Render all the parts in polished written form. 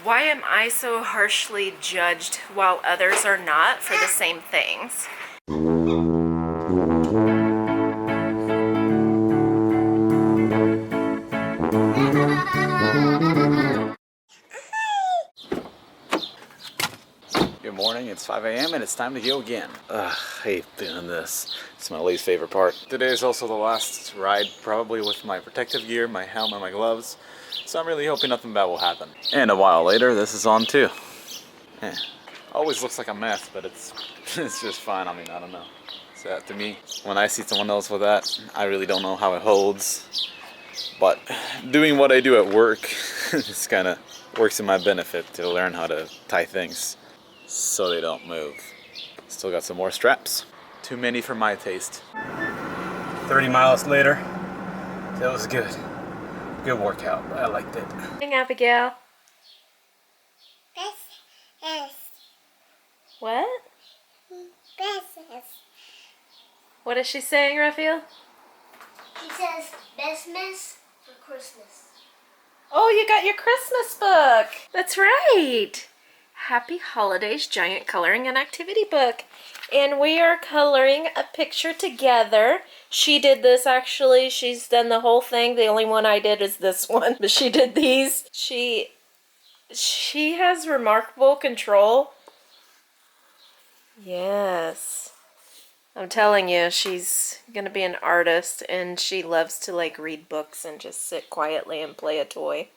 Why am I so harshly judged while others are not for the same things? Good morning, it's 5 a.m. and it's time to go again. Ugh, I hate doing this. It's my least favorite part. Today is also the last ride, probably with my protective gear, my helmet, and my gloves. So I'm really hoping nothing bad will happen. And a while later, this is on too. Always looks like a mess, but it's just fine. I mean, I don't know. So to me, when I see someone else with that, I really don't know how it holds. But doing what I do at work, just kind of works in my benefit to learn how to tie things so they don't move. Still got some more straps. Too many for my taste. 30 miles later, that was good. Good workout. I liked it. Hey, Abigail. What? What is she saying, Raphael? She says, best mess for Christmas. Oh, you got your Christmas book. That's right. Happy Holidays Giant Coloring and Activity Book. And we are coloring a picture together. She did this actually. She's done the whole thing. The only one I did is this one. But she did these. She has remarkable control. Yes. I'm telling you, she's gonna be an artist, and she loves to like read books and just sit quietly and play a toy.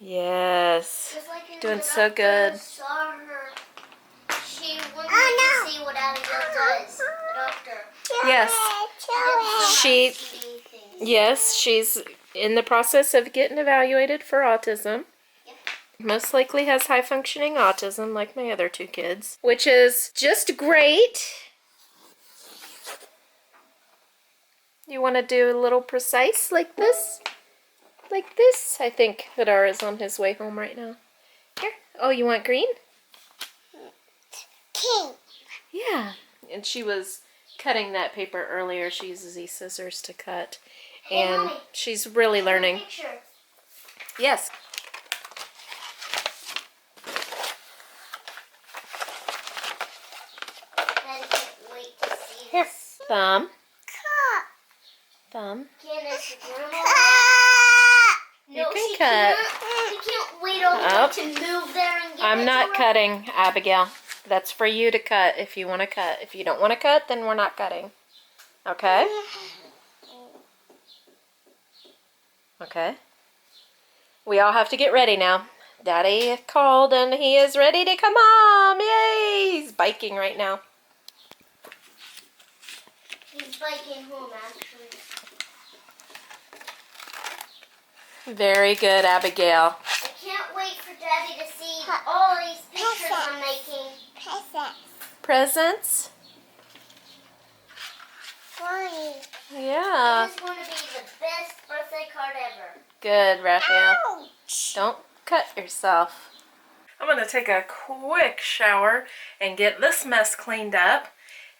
Yes. Like doing so good. Saw her. She wanted to see what Abigail does. The doctor. Yes. She's in the process of getting evaluated for autism. Most likely has high functioning autism like my other two kids, which is just great. You want to do a little precise like this? Like this? I think Hadar is on his way home right now. Here. Oh, you want green? Pink. Yeah. And she was cutting that paper earlier. She uses these scissors to cut. And Mommy, she's really learning. Yes. Here, thumb. Thumb. You can cut. We can't wait all the way to move there and get I'm not cutting, Abigail. That's for you to cut if you want to cut. If you don't want to cut, then we're not cutting. Okay? Okay. We all have to get ready now. Daddy called and he is ready to come home. Yay! He's biking right now. He's biking home, actually. Very good, Abigail. I can't wait for Daddy to see all these pictures I'm making. Presents? Yeah. This is going to be the best birthday card ever. Good, Raphael. Ouch. Don't cut yourself. I'm going to take a quick shower and get this mess cleaned up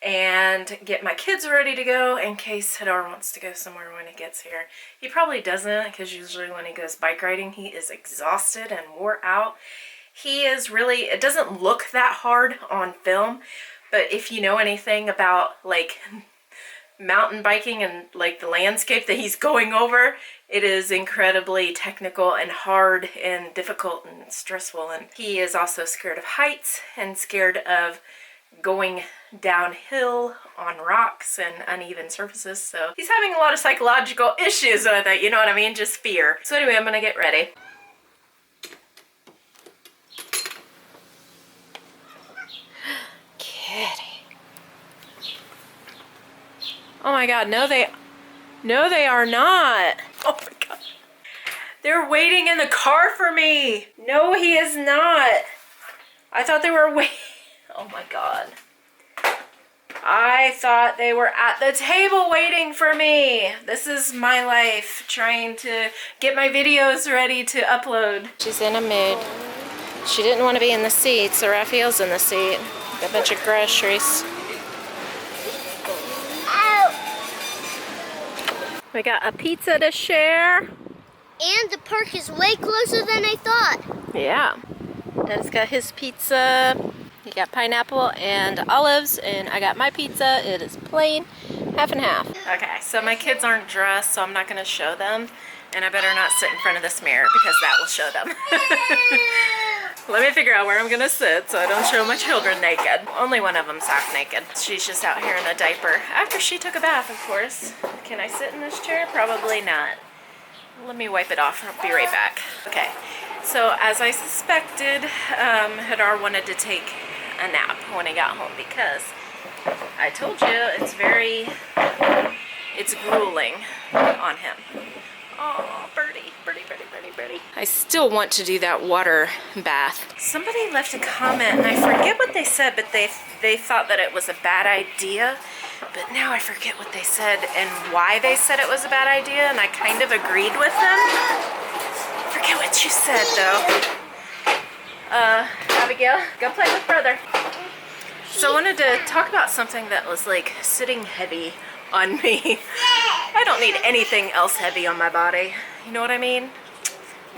and get my kids ready to go in case Hadar wants to go somewhere when he gets here. He probably doesn't, because usually when he goes bike riding, he is exhausted and wore out. He is really, it doesn't look that hard on film, but if you know anything about like mountain biking and like the landscape that he's going over, it is incredibly technical and hard and difficult and stressful. And he is also scared of heights and scared of going downhill on rocks and uneven surfaces. So he's having a lot of psychological issues with it, you know what I mean? Just fear. So anyway, I'm gonna get ready. Kitty. Oh my god, no they are not. Oh my god. They're waiting in the car for me. No, he is not. I thought they were waiting. Oh my god. I thought they were at the table waiting for me. This is my life, trying to get my videos ready to upload. She's in a mood. She didn't want to be in the seat, so Raphael's in the seat. Got a bunch of groceries. We got a pizza to share. And the park is way closer than I thought. Yeah. Dad's got his pizza. He got pineapple and olives, and I got my pizza. It is plain, half and half. Okay, so my kids aren't dressed, so I'm not going to show them. And I better not sit in front of this mirror because that will show them. Let me figure out where I'm going to sit so I don't show my children naked. Only one of them's half naked. She's just out here in a diaper. After she took a bath, of course. Can I sit in this chair? Probably not. Let me wipe it off and I'll be right back. Okay, so as I suspected, Hadar wanted to take a nap when he got home because I told you it's grueling on him. Oh, birdie, birdie, birdie, birdie, birdie. I still want to do that water bath. Somebody left a comment, and I forget what they said, but they thought that it was a bad idea. But now I forget what they said and why they said it was a bad idea, and I kind of agreed with them. Forget what you said, though. Abigail, go play with brother. So I wanted to talk about something that was like sitting heavy on me. I don't need anything else heavy on my body. You know what I mean?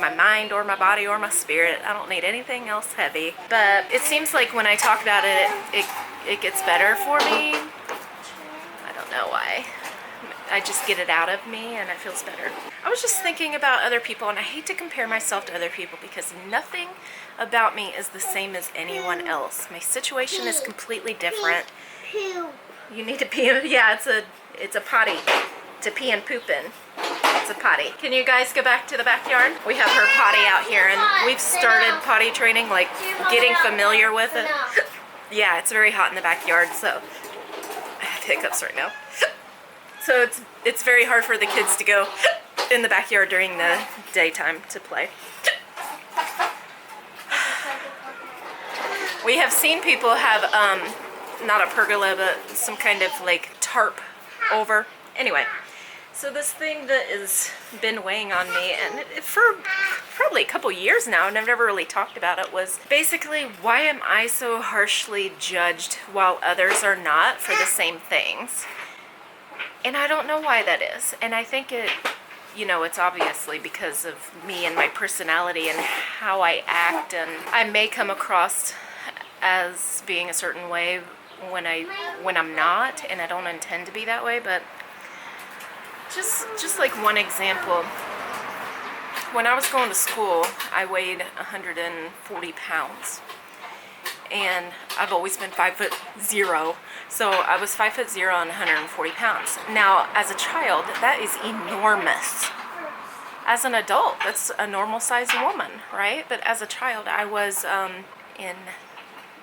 My mind or my body or my spirit. I don't need anything else heavy. But it seems like when I talk about it gets better for me. I don't know why. I just get it out of me and it feels better. I was just thinking about other people, and I hate to compare myself to other people because nothing about me is the same as anyone else. My situation is completely different. You need to pee. Yeah, it's a potty to pee and poop in. It's a potty. Can you guys go back to the backyard? We have her potty out here, and we've started potty training, like getting familiar with it. Yeah, it's very hot in the backyard, so I have hiccups right now. So it's very hard for the kids to go in the backyard during the daytime to play. We have seen people have not a pergola, but some kind of like tarp over. Anyway, so this thing that has been weighing on me, and for probably a couple years now, and I've never really talked about it, was basically why am I so harshly judged while others are not for the same things? And I don't know why that is. And I think it's obviously because of me and my personality and how I act, and I may come across as being a certain way when I'm not, and I don't intend to be that way. But just like one example, when I was going to school, I weighed 140 pounds, and I've always been 5'0", so I was 5'0" and 140 pounds. Now, as a child, that is enormous. As an adult, that's a normal sized woman, right? But as a child, I was in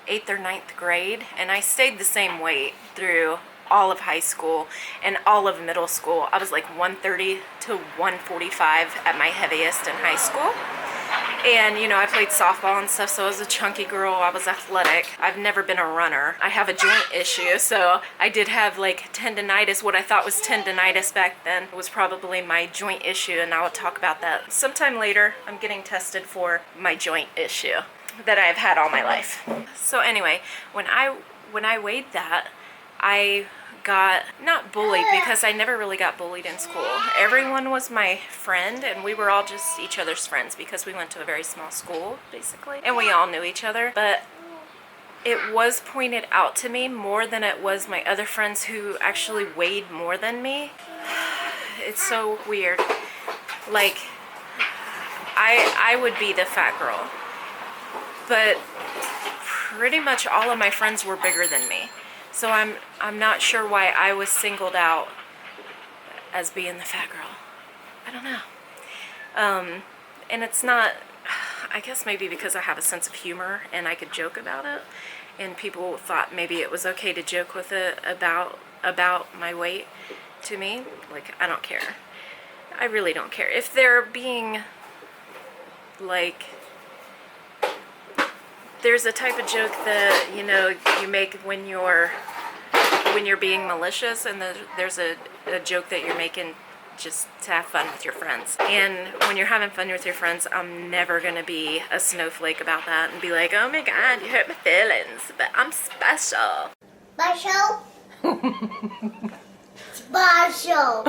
8th or 9th grade, and I stayed the same weight through all of high school and all of middle school. I was like 130 to 145 at my heaviest in high school. And I played softball and stuff, so I was a chunky girl. I was athletic. I've never been a runner. I have a joint issue, so I did have like tendinitis. What I thought was tendinitis back then was probably my joint issue, and I will talk about that sometime later. I'm getting tested for my joint issue that I've had all my life. So anyway, when I weighed that, I got not bullied, because I never really got bullied in school. Everyone was my friend, and we were all just each other's friends because we went to a very small school, basically, and we all knew each other. But it was pointed out to me more than it was my other friends who actually weighed more than me. It's so weird. Like, I would be the fat girl, but pretty much all of my friends were bigger than me. So I'm not sure why I was singled out as being the fat girl. I don't know. And it's not, I guess maybe because I have a sense of humor and I could joke about it, and people thought maybe it was okay to joke with it about my weight to me. Like, I don't care. I really don't care. If they're being like, there's a type of joke that you make when you're being malicious, and there's a joke that you're making just to have fun with your friends. And when you're having fun with your friends, I'm never gonna be a snowflake about that and be like, oh my god, you hurt my feelings, but I'm special. Special? Special.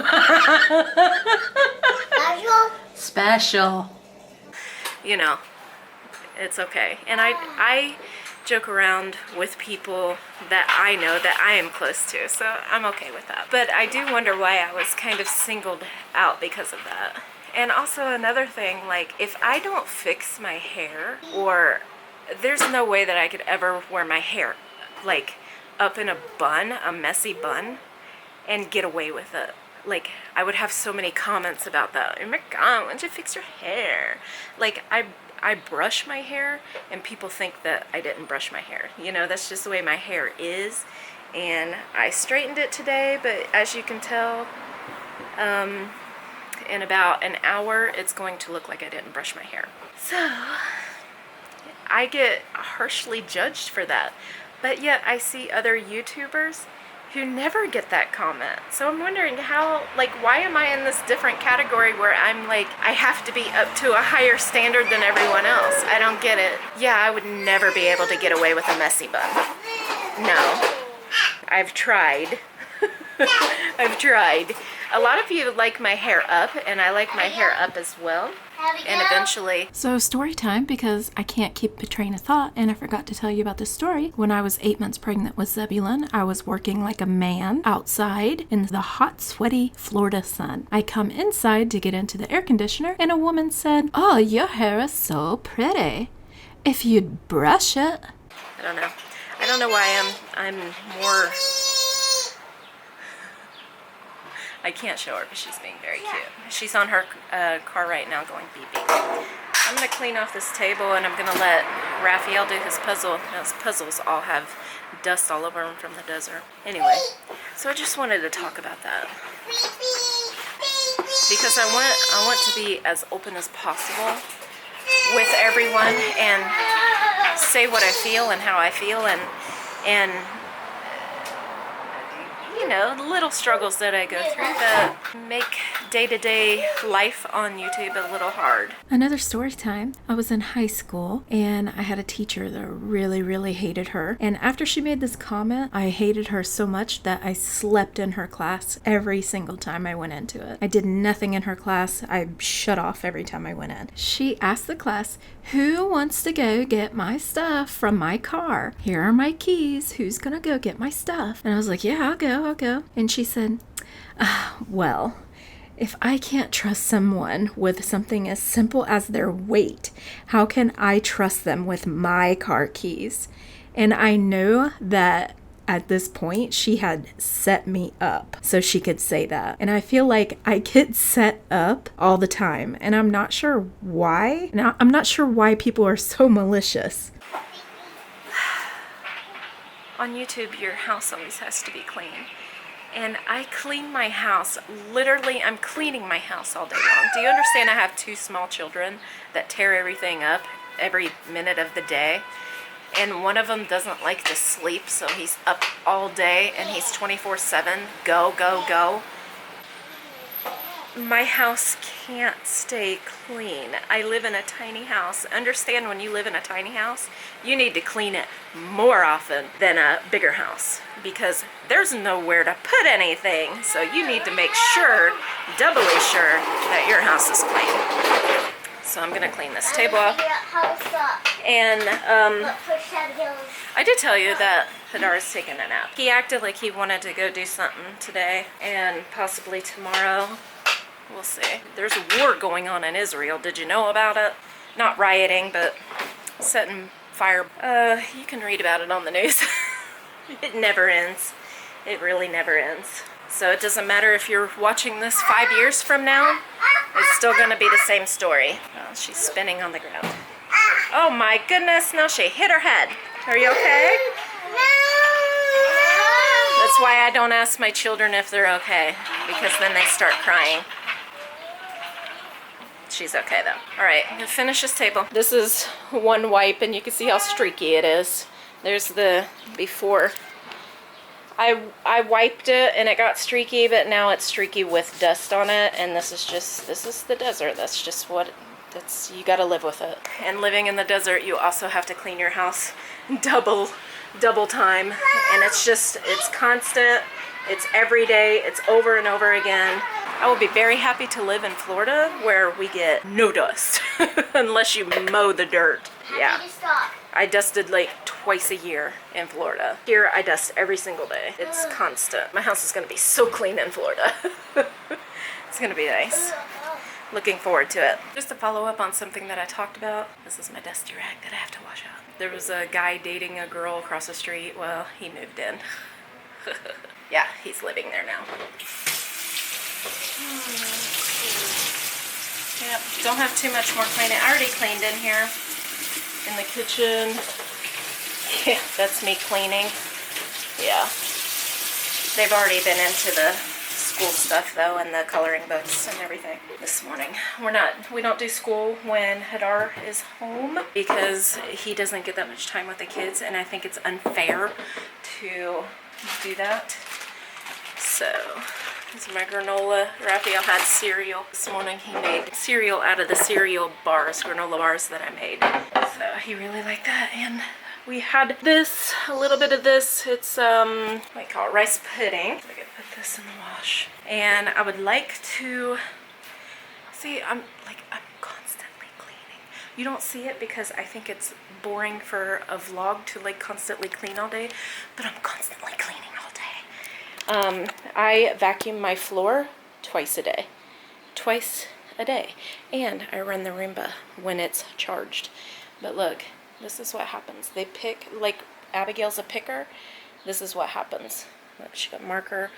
Special? Special. It's okay. And I joke around with people that I know that I am close to, so I'm okay with that. But I do wonder why I was kind of singled out because of that. And also another thing, like if I don't fix my hair, or there's no way that I could ever wear my hair like up in a bun, a messy bun, and get away with it. Like I would have so many comments about that. Oh my god, why don't you fix your hair? Like I brush my hair and people think that I didn't brush my hair. You know, that's just the way my hair is. And I straightened it today, but as you can tell, in about an hour, it's going to look like I didn't brush my hair. So I get harshly judged for that. But yet I see other YouTubers who never get that comment. So I'm wondering how, like, why am I in this different category where I'm like, I have to be up to a higher standard than everyone else? I don't get it. Yeah, I would never be able to get away with a messy bun. No. I've tried. I've tried. A lot of you like my hair up, and I like my hair up as well. And eventually. So story time, because I can't keep a train of thought, and I forgot to tell you about this story. When I was 8 months pregnant with Zebulon, I was working like a man outside in the hot, sweaty Florida sun. I come inside to get into the air conditioner, and a woman said, "Oh, your hair is so pretty. If you'd brush it." I don't know. I don't know why I'm more... I can't show her because she's being very cute. She's on her car right now going beep beep. I'm going to clean off this table and I'm going to let Raphael do his puzzle. Now, his puzzles all have dust all over them from the desert. Anyway, so I just wanted to talk about that. Because I want to be as open as possible with everyone and say what I feel and how I feel and you know, little struggles that I go through that make day-to-day life on YouTube a little hard. Another story time. I was in high school and I had a teacher that really hated her. And after she made this comment, I hated her so much that I slept in her class every single time I went into it. I did nothing in her class. I shut off every time I went in. She asked the class, "Who wants to go get my stuff from my car? Here are my keys. Who's gonna go get my stuff?" And I was like, "Yeah, I'll go. And she said, "Well, if I can't trust someone with something as simple as their weight, how can I trust them with my car keys?" And I know that at this point she had set me up so she could say that. And I feel like I get set up all the time, and I'm not sure why. Now, I'm not sure why people are so malicious. On YouTube, your house always has to be clean. And I clean my house, literally I'm cleaning my house all day long. Do you understand I have 2 small children that tear everything up every minute of the day? And one of them doesn't like to sleep, so he's up all day and he's 24/7, go, go, go. My house can't stay clean. I live in a tiny house. Understand, when you live in a tiny house, you need to clean it more often than a bigger house because there's nowhere to put anything. So you need to make sure, doubly sure, that your house is clean. So I'm gonna clean this table off. And I did tell you that Hadar's taking a nap. He acted like he wanted to go do something today and possibly tomorrow. We'll see. There's a war going on in Israel. Did you know about it? Not rioting, but setting fire. You can read about it on the news. It never ends. It really never ends. So it doesn't matter if you're watching this 5 years from now, it's still going to be the same story. Oh, she's spinning on the ground. Oh my goodness, now she hit her head. Are you okay? That's why I don't ask my children if they're okay, because then they start crying. She's okay though. All right, I'm gonna finish this table. This is one wipe and you can see how streaky it is. There's the before. I wiped it and it got streaky, but now it's streaky with dust on it, and this is the desert. That's just what you gotta live with it. And living in the desert, you also have to clean your house double time, and it's constant, it's every day, it's over and over again. I will be very happy to live in Florida where we get no dust unless you mow the dirt. Yeah. Happy to stop. I dusted like twice a year in Florida. Here I dust every single day. It's constant. My house is gonna be so clean in Florida. It's gonna be nice. Looking forward to it. Just to follow up on something that I talked about, this is my dusty rag that I have to wash out. There was a guy dating a girl across the street. Well, he moved in. Yeah, he's living there now. Yep, don't have too much more cleaning. I already cleaned in here in the kitchen. Yeah, that's me cleaning. Yeah. They've already been into the school stuff though, and the coloring books and everything this morning. We don't do school when Hadar is home because he doesn't get that much time with the kids, and I think it's unfair to do that. So this is my granola. Raphael had cereal this morning. He made cereal out of the cereal bars, granola bars that I made. So he really liked that. And we had this, a little bit of this. It's what do you call it, rice pudding. So I could put this in the wash. And I would like to see. I'm constantly cleaning. You don't see it because I think it's boring for a vlog to like constantly clean all day, but I'm constantly cleaning all day. I vacuum my floor twice a day. Twice a day. And I run the Roomba when it's charged. But look, this is what happens. They pick, like Abigail's a picker. This is what happens. Look, she got marker.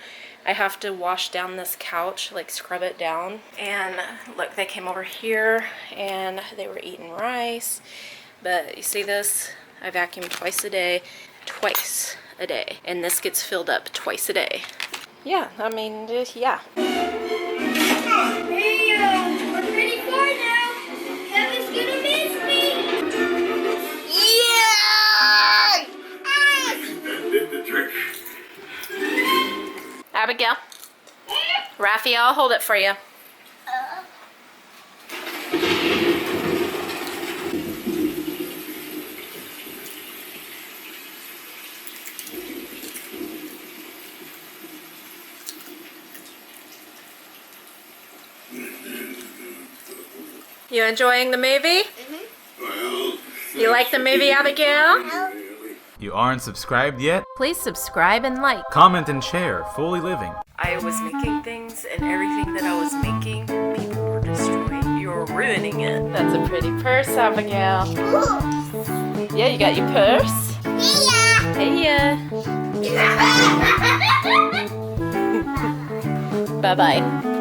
I have to wash down this couch, like scrub it down. And look, they came over here and they were eating rice. But you see this? I vacuum twice a day. Twice a day. And this gets filled up twice a day. Yeah, I mean, yeah. Hey, we're pretty far now. Kevin's gonna miss me. Yeah! That did the trick. Abigail. Raphael, I'll hold it for you. You enjoying the movie? Well, You like the movie, Abigail? You aren't subscribed yet? Please subscribe and like. Comment and share. FoolyLiving. I was making things, and everything that I was making, people were destroying. You're ruining it. That's a pretty purse, Abigail. Yeah, you got your purse? Hey, Bye-bye.